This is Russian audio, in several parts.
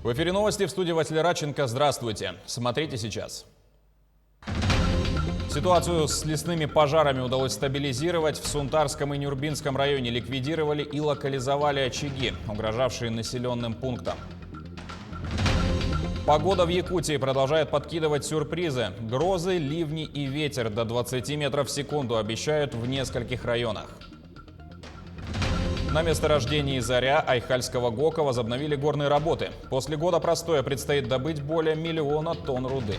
В эфире новости, в студии Василий Радченко. Здравствуйте. Смотрите сейчас. Ситуацию с лесными пожарами удалось стабилизировать. В Сунтарском и Нюрбинском районе ликвидировали и локализовали очаги, угрожавшие населенным пунктам. Погода в Якутии продолжает подкидывать сюрпризы. Грозы, ливни и ветер до 20 метров в секунду обещают в нескольких районах. На месторождении «Заря» Айхальского ГОКа возобновили горные работы. После года простоя предстоит добыть более 1 миллиона тонн руды.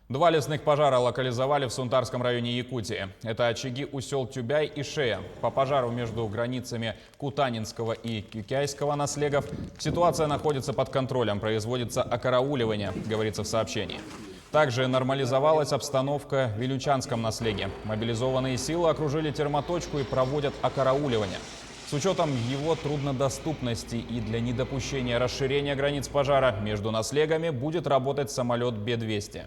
Два лесных пожара локализовали в Сунтарском районе Якутии. Это очаги у сел Тюбяй и Шея. По пожару между границами Кутанинского и Кюкяйского наслегов ситуация находится под контролем, производится окарауливание, говорится в сообщении. Также нормализовалась обстановка в Вилючанском наслеге. Мобилизованные силы окружили термоточку и проводят окарауливание. С учетом его труднодоступности и для недопущения расширения границ пожара между наслегами будет работать самолет Б-200.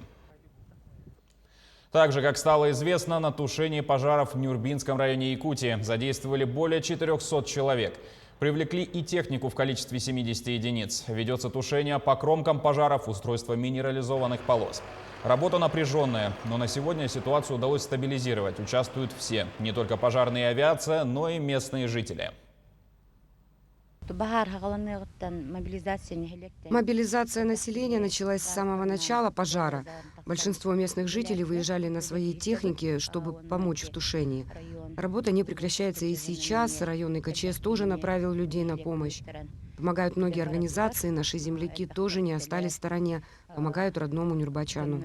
Также, как стало известно, на тушении пожаров в Нюрбинском районе Якутии задействовали более 400 человек. Привлекли и технику в количестве 70 единиц. Ведется тушение по кромкам пожаров, устройство минерализованных полос. Работа напряженная, но на сегодня ситуацию удалось стабилизировать. Участвуют все, не только пожарные и авиация, но и местные жители. Мобилизация населения началась с самого начала пожара. Большинство местных жителей выезжали на своей технике, чтобы помочь в тушении. Работа не прекращается и сейчас. Районный КЧС тоже направил людей на помощь. Помогают многие организации, наши земляки тоже не остались в стороне, помогают родному Нюрбачану.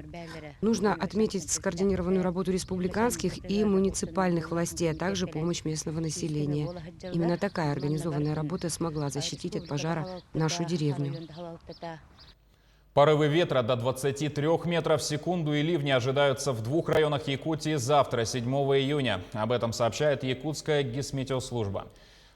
Нужно отметить скоординированную работу республиканских и муниципальных властей, а также помощь местного населения. Именно такая организованная работа смогла защитить от пожара нашу деревню. Порывы ветра до 23 метров в секунду и ливни ожидаются в 2 районах Якутии завтра, 7 июня. Об этом сообщает Якутская гисметеослужба.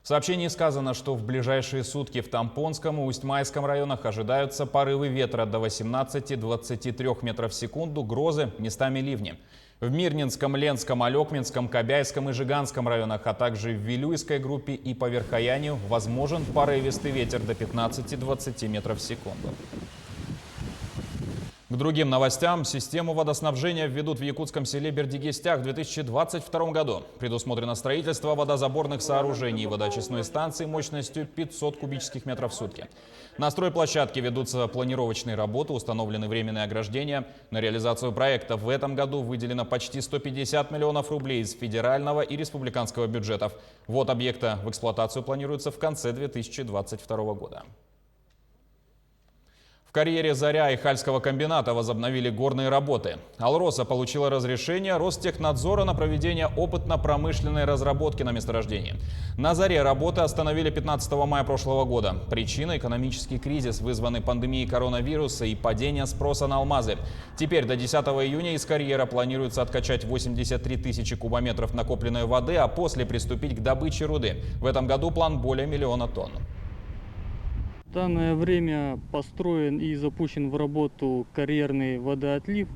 В сообщении сказано, что в ближайшие сутки в Тампонском и Усть-Майском районах ожидаются порывы ветра до 18-23 метров в секунду, грозы, местами ливни. В Мирнинском, Ленском, Алекминском, Кобяйском и Жиганском районах, а также в Вилюйской группе и по Верхоянию возможен порывистый ветер до 15-20 метров в секунду. К другим новостям. Систему водоснабжения введут в якутском селе Бердигестях в 2022 году. Предусмотрено строительство водозаборных сооружений и водоочистной станции мощностью 500 кубических метров в сутки. На стройплощадке ведутся планировочные работы, установлены временные ограждения. На реализацию проекта в этом году выделено почти 150 миллионов рублей из федерального и республиканского бюджетов. Ввод объекта в эксплуатацию планируется в конце 2022 года. В карьере «Заря» Айхальского комбината возобновили горные работы. «Алроса» получила разрешение Ростехнадзора на проведение опытно-промышленной разработки на месторождении. На «Заре» работы остановили 15 мая прошлого года. Причина – экономический кризис, вызванный пандемией коронавируса и падение спроса на алмазы. Теперь до 10 июня из карьера планируется откачать 83 тысячи кубометров накопленной воды, а после приступить к добыче руды. В этом году план более 1 миллиона тонн. В данное время построен и запущен в работу карьерный водоотлив,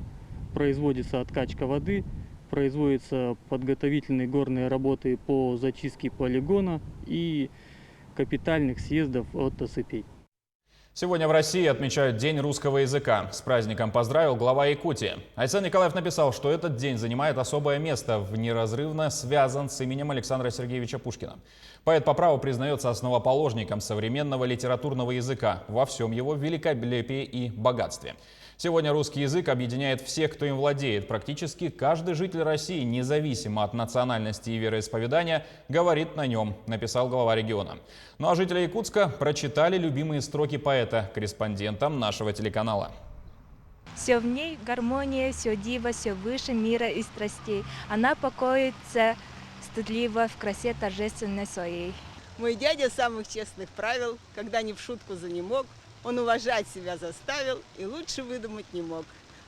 производится откачка воды, производятся подготовительные горные работы по зачистке полигона и капитальных съездов от осыпей. Сегодня в России отмечают День русского языка. С праздником поздравил глава Якутии. Айсен Николаев написал, что этот день занимает особое место, неразрывно связан с именем Александра Сергеевича Пушкина. Поэт по праву признается основоположником современного литературного языка во всем его великолепии и богатстве. Сегодня русский язык объединяет всех, кто им владеет. Практически каждый житель России, независимо от национальности и вероисповедания, говорит на нем, написал глава региона. Ну а жители Якутска прочитали любимые строки поэта корреспондентам нашего телеканала. Все в ней гармония, все диво, все выше мира и страстей. Она покоится стыдливо в красе торжественной своей. Мой дядя самых честных правил, когда ни в шутку занемог, он уважать себя заставил и лучше выдумать не мог.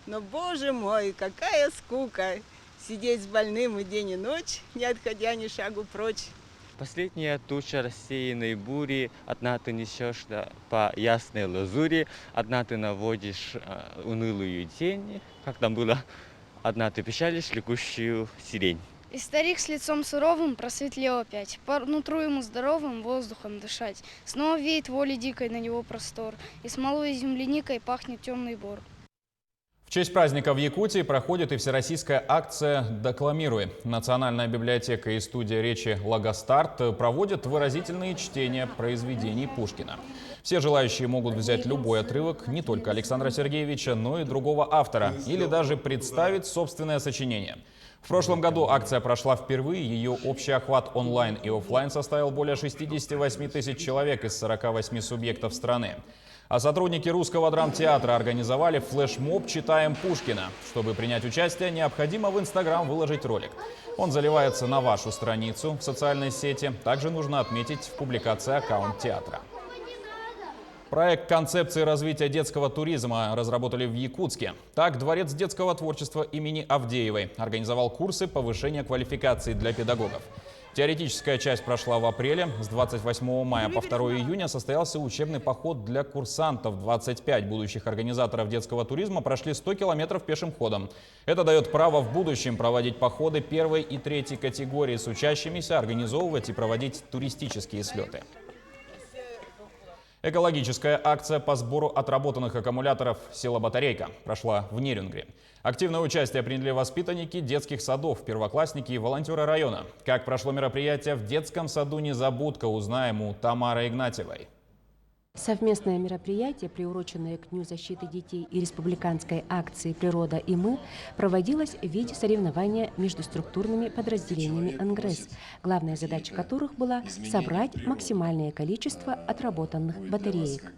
Но, боже мой, какая скука! Сидеть с больным и день и ночь, не отходя ни шагу прочь. Последняя туча рассеянной бури, одна ты несешь по ясной лазури, одна ты наводишь унылую тень, как там было, одна ты печалишь лягущую сирень. И старик с лицом суровым просветлел опять. По нутру ему здоровым воздухом дышать. Снова веет воли дикой на него простор. И смолой и земляникой пахнет темный бор. В честь праздника в Якутии проходит и всероссийская акция «Декламируй». Национальная библиотека и студия речи «Логостарт» проводят выразительные чтения произведений Пушкина. Все желающие могут взять любой отрывок не только Александра Сергеевича, но и другого автора, или даже представить собственное сочинение. В прошлом году акция прошла впервые, ее общий охват онлайн и офлайн составил более 68 тысяч человек из 48 субъектов страны. А сотрудники Русского драмтеатра организовали флешмоб «Читаем Пушкина». Чтобы принять участие, необходимо в Инстаграм выложить ролик. Он заливается на вашу страницу в социальной сети. Также нужно отметить в публикации аккаунт театра. Проект концепции развития детского туризма разработали в Якутске. Так, Дворец детского творчества имени Авдеевой организовал курсы повышения квалификации для педагогов. Теоретическая часть прошла в апреле. С 28 мая по 2 июня состоялся учебный поход для курсантов. 25 будущих организаторов детского туризма прошли 100 километров пешим ходом. Это дает право в будущем проводить походы первой и третьей категории с учащимися, организовывать и проводить туристические слеты. Экологическая акция по сбору отработанных аккумуляторов «Села Батарейка» прошла в Нерюнгри. Активное участие приняли воспитанники детских садов, первоклассники и волонтеры района. Как прошло мероприятие в детском саду «Незабудка», узнаем у Тамары Игнатьевой. Совместное мероприятие, приуроченное к Дню защиты детей и республиканской акции «Природа и мы», проводилось в виде соревнования между структурными подразделениями НГРЭС, главная задача которых была собрать максимальное количество отработанных батареек.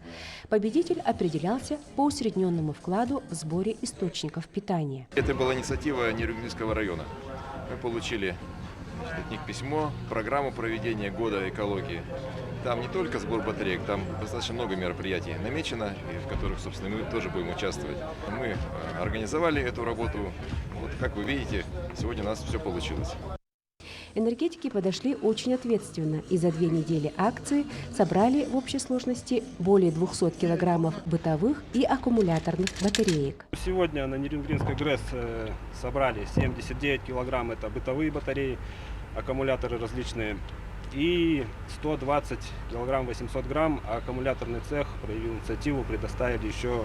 Победитель определялся по усредненному вкладу в сборе источников питания. Это была инициатива Нерюнгринского района. Мы получили от них письмо, программу проведения года экологии. Там не только сбор батареек, там достаточно много мероприятий намечено, в которых, собственно, мы тоже будем участвовать. Мы организовали эту работу. Вот, как вы видите, сегодня у нас все получилось. Энергетики подошли очень ответственно и за 2 недели акции собрали в общей сложности более 200 килограммов бытовых и аккумуляторных батареек. Сегодня на Нерюнгринской ГРЭС собрали 79 килограмм, это бытовые батареи, аккумуляторы различные, и 120 килограмм 800 грамм, а аккумуляторный цех проявил инициативу, предоставили еще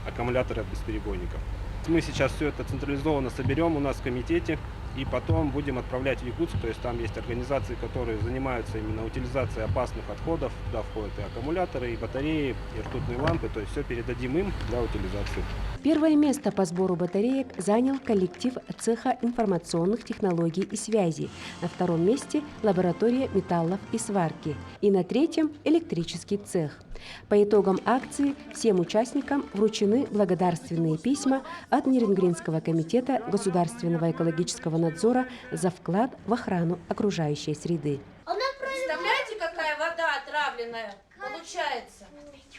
аккумуляторы от бесперебойников. Мы сейчас все это централизованно соберем у нас в комитете и потом будем отправлять в Якутск. То есть там есть организации, которые занимаются именно утилизацией опасных отходов. Туда входят и аккумуляторы, и батареи, и ртутные лампы. То есть все передадим им для утилизации. Первое место по сбору батареек занял коллектив цеха информационных технологий и связей. На 2-м месте – лаборатория металлов и сварки. И на 3-м – электрический цех. По итогам акции всем участникам вручены благодарственные письма от Нерюнгринского комитета государственного экологического надзора за вклад в охрану окружающей среды. Представляете, какая вода отравленная получается?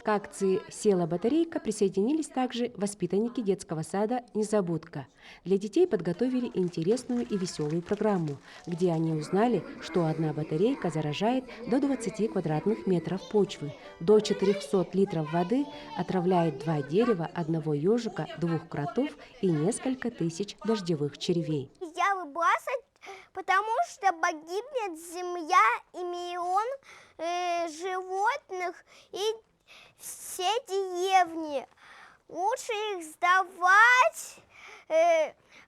К акции «Села батарейка» присоединились также воспитанники детского сада «Незабудка». Для детей подготовили интересную и веселую программу, где они узнали, что одна батарейка заражает до 20 квадратных метров почвы, до 400 литров воды, отравляет 2 дерева, 1 ежика, 2 кротов и несколько тысяч дождевых червей. Нельзя выбрасывать, потому что погибнет земля и миллион животных и все деревни. Лучше их сдавать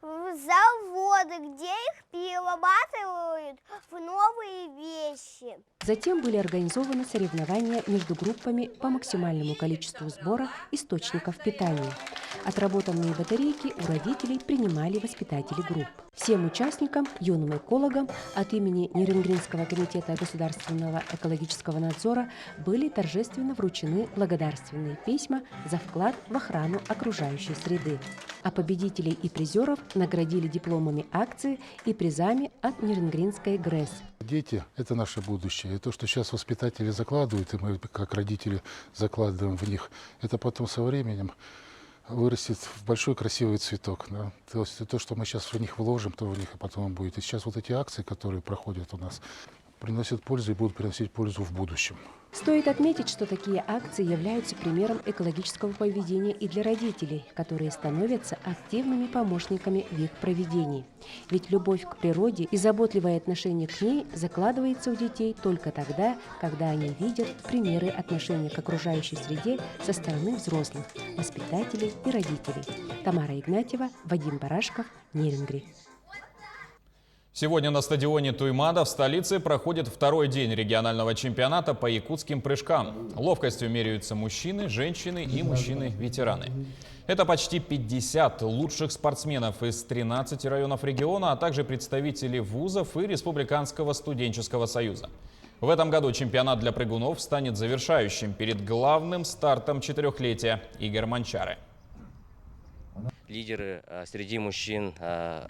в заводы, где их перерабатывают в новые вещи. Затем были организованы соревнования между группами по максимальному количеству сбора источников питания. Отработанные батарейки у родителей принимали воспитатели групп. Всем участникам, юным экологам от имени Нерюнгринского комитета государственного экологического надзора были торжественно вручены благодарственные письма за вклад в охрану окружающей среды. А победителей и призеров наградили дипломами акции и призами от Нерюнгринской ГРЭС. Дети – это наше будущее. И то, что сейчас воспитатели закладывают, и мы, как родители, закладываем в них, это потом со временем вырастет в большой красивый цветок. Да? То есть то, что мы сейчас в них вложим, то в них и потом будет. И сейчас вот эти акции, которые проходят у нас, приносят пользу и будут приносить пользу в будущем. Стоит отметить, что такие акции являются примером экологического поведения и для родителей, которые становятся активными помощниками в их проведении. Ведь любовь к природе и заботливое отношение к ней закладывается у детей только тогда, когда они видят примеры отношения к окружающей среде со стороны взрослых, воспитателей и родителей. Тамара Игнатьева, Вадим Барашков, Нерюнгри. Сегодня на стадионе Туймада в столице проходит второй день регионального чемпионата по якутским прыжкам. Ловкостью меряются мужчины, женщины и мужчины-ветераны. Это почти 50 лучших спортсменов из 13 районов региона, а также представители вузов и Республиканского студенческого союза. В этом году чемпионат для прыгунов станет завершающим перед главным стартом четырехлетия Игорь Манчары. Лидеры среди мужчин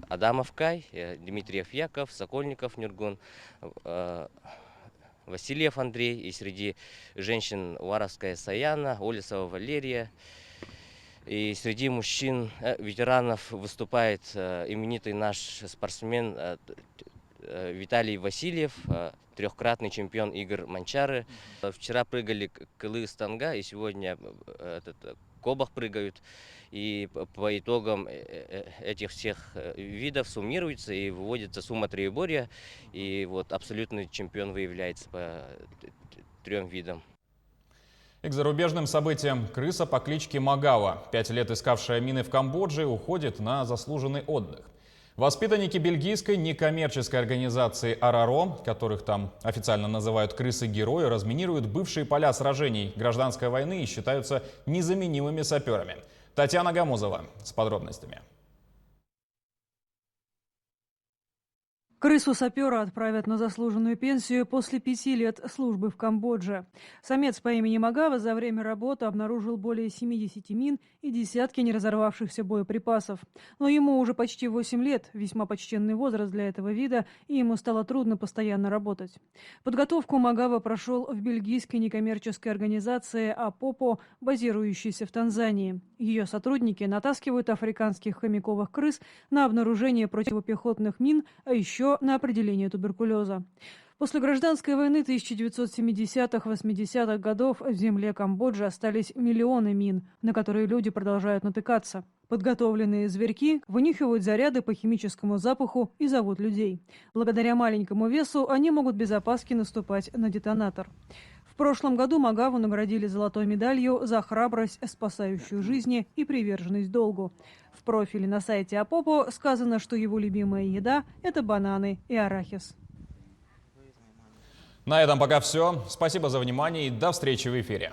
Адамов Кай, Дмитриев Яков, Сокольников Нюргун, Васильев Андрей. И среди женщин Уаровская Саяна, Олесова Валерия. И среди мужчин, ветеранов, выступает именитый наш спортсмен Виталий Васильев, трехкратный чемпион Игорь Манчары. Вчера прыгали Кылы Станга, и сегодня Кобах прыгают. И по итогам этих всех видов суммируется и выводится сумма троеборья. И вот абсолютный чемпион выявляется по 3 видам. И к зарубежным событиям. Крыса по кличке Магава, 5 лет искавшая мины в Камбодже, уходит на заслуженный отдых. Воспитанники бельгийской некоммерческой организации «Араро», которых там официально называют «крысы-герои», разминируют бывшие поля сражений гражданской войны и считаются незаменимыми саперами. Татьяна Гамузова с подробностями. Крысу-сапера отправят на заслуженную пенсию после 5 лет службы в Камбодже. Самец по имени Магава за время работы обнаружил более 70 мин и десятки неразорвавшихся боеприпасов. Но ему уже почти 8 лет, весьма почтенный возраст для этого вида, и ему стало трудно постоянно работать. Подготовку Магава прошел в бельгийской некоммерческой организации «Апопо», базирующейся в Танзании. Ее сотрудники натаскивают африканских хомяковых крыс на обнаружение противопехотных мин, а еще на определение туберкулеза. После гражданской войны 1970-80-х годов в земле Камбоджи остались миллионы мин, на которые люди продолжают натыкаться. Подготовленные зверьки вынюхивают заряды по химическому запаху и зовут людей. Благодаря маленькому весу они могут без опаски наступать на детонатор. В прошлом году Магаву наградили золотой медалью за храбрость, спасающую жизни и приверженность долгу. В профиле на сайте Апопо сказано, что его любимая еда – это бананы и арахис. На этом пока все. Спасибо за внимание и до встречи в эфире.